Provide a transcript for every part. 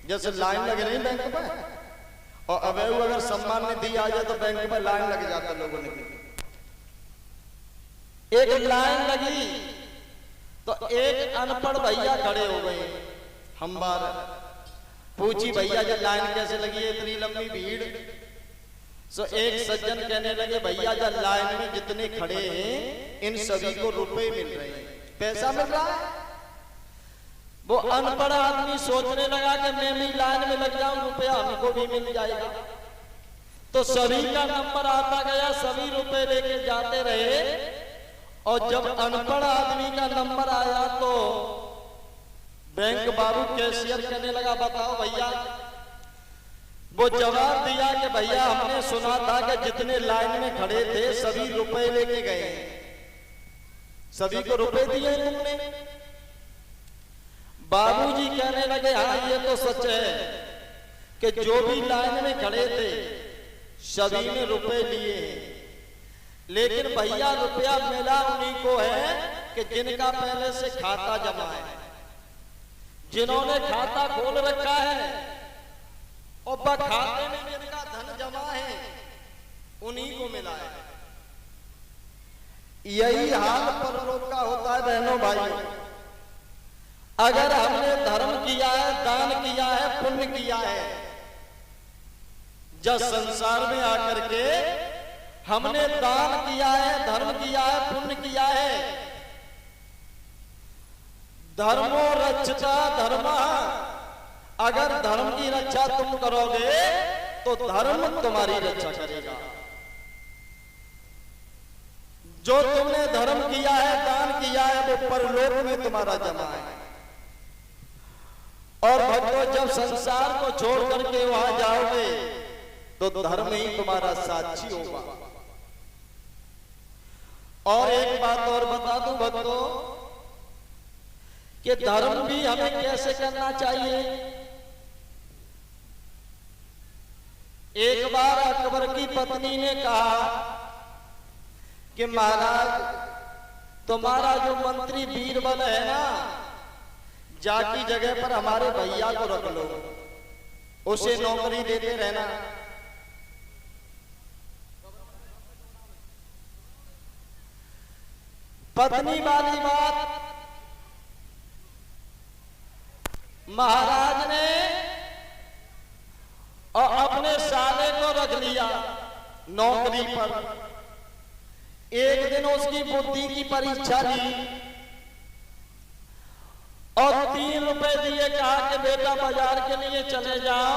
जैसे लाइन लगे नहीं बैंक में, और अवैध अगर सम्मान निधि आ जाए तो बैंक में लाइन लग जाता लोगों ने। एक लाइन लगी तो एक अनपढ़ भैया खड़े हो गए। हम बार पूछी भैया जब लाइन कैसे लगी है इतनी लंबी भीड़। सो एक सज्जन कहने लगे भैया जब लाइन में जितने खड़े हैं इन सभी को रुपए मिल रहे हैं, पैसा मिल रहा है। वो अनपढ़ आदमी सोचने लगा कि मैं भी लाइन में लग जाऊं, रुपया हमको भी मिल जाएगा। तो सभी का नंबर आता गया, सभी रुपए लेके जाते रहे। और जब अनपढ़ आदमी का नंबर आया तो बैंक बाबू कैशियर कहने लगा बताओ भैया। वो जवाब दिया कि भैया हमने सुना था कि जितने लाइन में खड़े थे सभी रुपए लेके गए, सभी को रुपए दिए तुमने। बाबूजी कहने लगे हाँ ये तो सच है कि जो भी लाइन में खड़े थे सभी ने रुपए लिए, लेकिन भैया रुपया मिला उन्हीं को है कि जिनका पहले से खाता जमा है, जिन्होंने खाता खोल रखा है और खाते में जिनका धन जमा है उन्हीं को मिला है। यही हाल परलोक का होता है बहनों भाइयों। अगर हमने धर्म किया है, दान किया है, पुण्य किया है, जब संसार में आकर के हमने दान किया है, धर्म किया है, पुण्य किया है, धर्मो रक्षता धर्मा, अगर धर्म की रक्षा तुम करोगे तो धर्म तुम्हारी रक्षा करेगा। जो तुमने धर्म किया है, दान किया है, वो परलोक में तुम्हारा जमा है। और भक्तों जब संसार को छोड़ करके वहां जाओगे तो धर्म ही तुम्हारा साक्षी होगा। और एक बात और बता दूं भक्तों कि धर्म भी हमें कैसे करना चाहिए। एक बार अकबर की पत्नी ने कहा कि महाराज तुम्हारा जो मंत्री बीरबल है ना, जाकी जगह पर हमारे भैया को रख लो, उसे नौकरी देते रहना। पत्नी वाली बात महाराज ने और अपने साले को रख लिया नौकरी पर। एक दिन उसकी बुद्धि की परीक्षा ली और 3 रुपए दिए, कहा कि बेटा बाजार के लिए चले जाओ,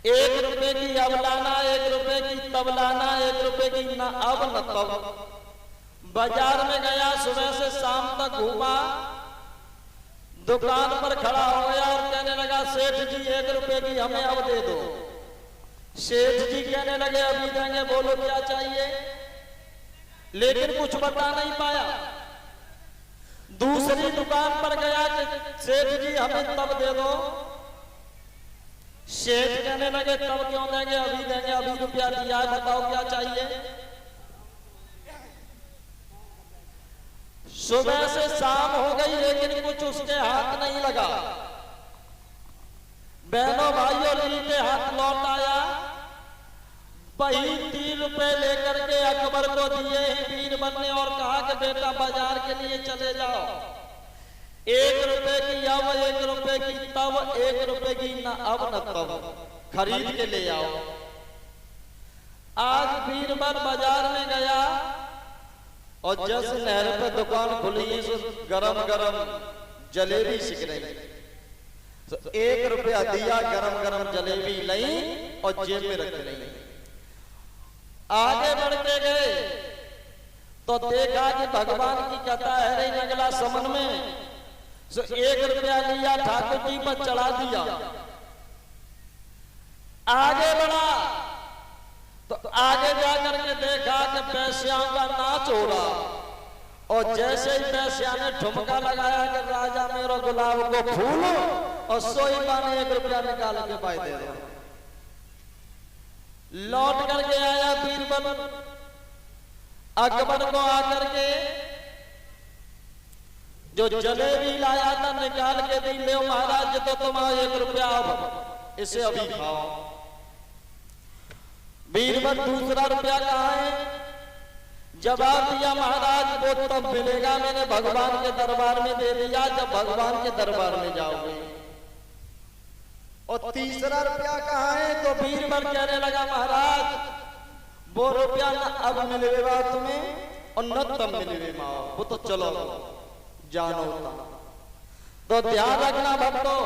1 रुपए की अब लाना, 1 रुपए की तब लाना, 1 रुपए की न अब न तब। बाजार में गया, सुबह से शाम तक घूमा, दुकान पर खड़ा हो गया और कहने लगा सेठ जी 1 रुपए की हमें अब दे दो। सेठ जी कहने लगे अभी देंगे, बोलो क्या चाहिए, लेकिन कुछ बता नहीं पाया। दूसरी दुकान पर गया कि सेठ जी हमें तब दे दो। सेठ कहने लगे तब क्यों देंगे, अभी देंगे, अभी रुपया दिया है, बताओ क्या चाहिए। सुबह से शाम हो गई लेकिन कुछ उसके हाथ नहीं लगा। बहनों भाइयों नीचे हाथ लौट आया, वही 3 रुपए लेकर के अकबर को दिए बीरबल ने और कहा कि बेटा बाजार के लिए चले जाओ, 1 रुपए की अब, 1 रुपए की तब, 1 रुपए की न अब न तब, खरीद के ले आओ। आज बीरबल बाजार में गया और जैसे नहर पे दुकान खुली तो गरम गरम जलेबी सिक रही, तो 1 रुपया दिया, गरम गरम जलेबी लाई और जेब में रख ली। आगे बढ़ते गए तो देखा कि भगवान की कथा है रही नगला समन में, तो 1 रुपया लिया, ठाकुर जी पर चढ़ा दिया। आगे बढ़ा तो आगे जाकर के देखा कि पैसियां का नाच हो रहा, और जैसे ही पैसिया ने ठुमका लगाया कि राजा मेरो गुलाब को फूल, और सोई माने 1 रुपया निकाल के पाई दे दो। लौट करके आया बीरबल अकबर को आकर के जो जलेबी लाया था निकाल के दी, ले महाराज तो तुम्हारा 1 रुपया, अब इसे अभी खाओ। बीरबल दूसरा रुपया कहाँ है? जवाब दिया महाराज वो तब मिलेगा, मैंने भगवान के दरबार में दे दिया, जब भगवान के दरबार में जाओगे। और तीसरा रुपया कहाँ है? तो बीरबल कहने लगा महाराज वो रुपया न अब मिलेगा तुम्हें और न तब मिलेगा, वो तो चलो जानो। तो ध्यान रखना भक्तों,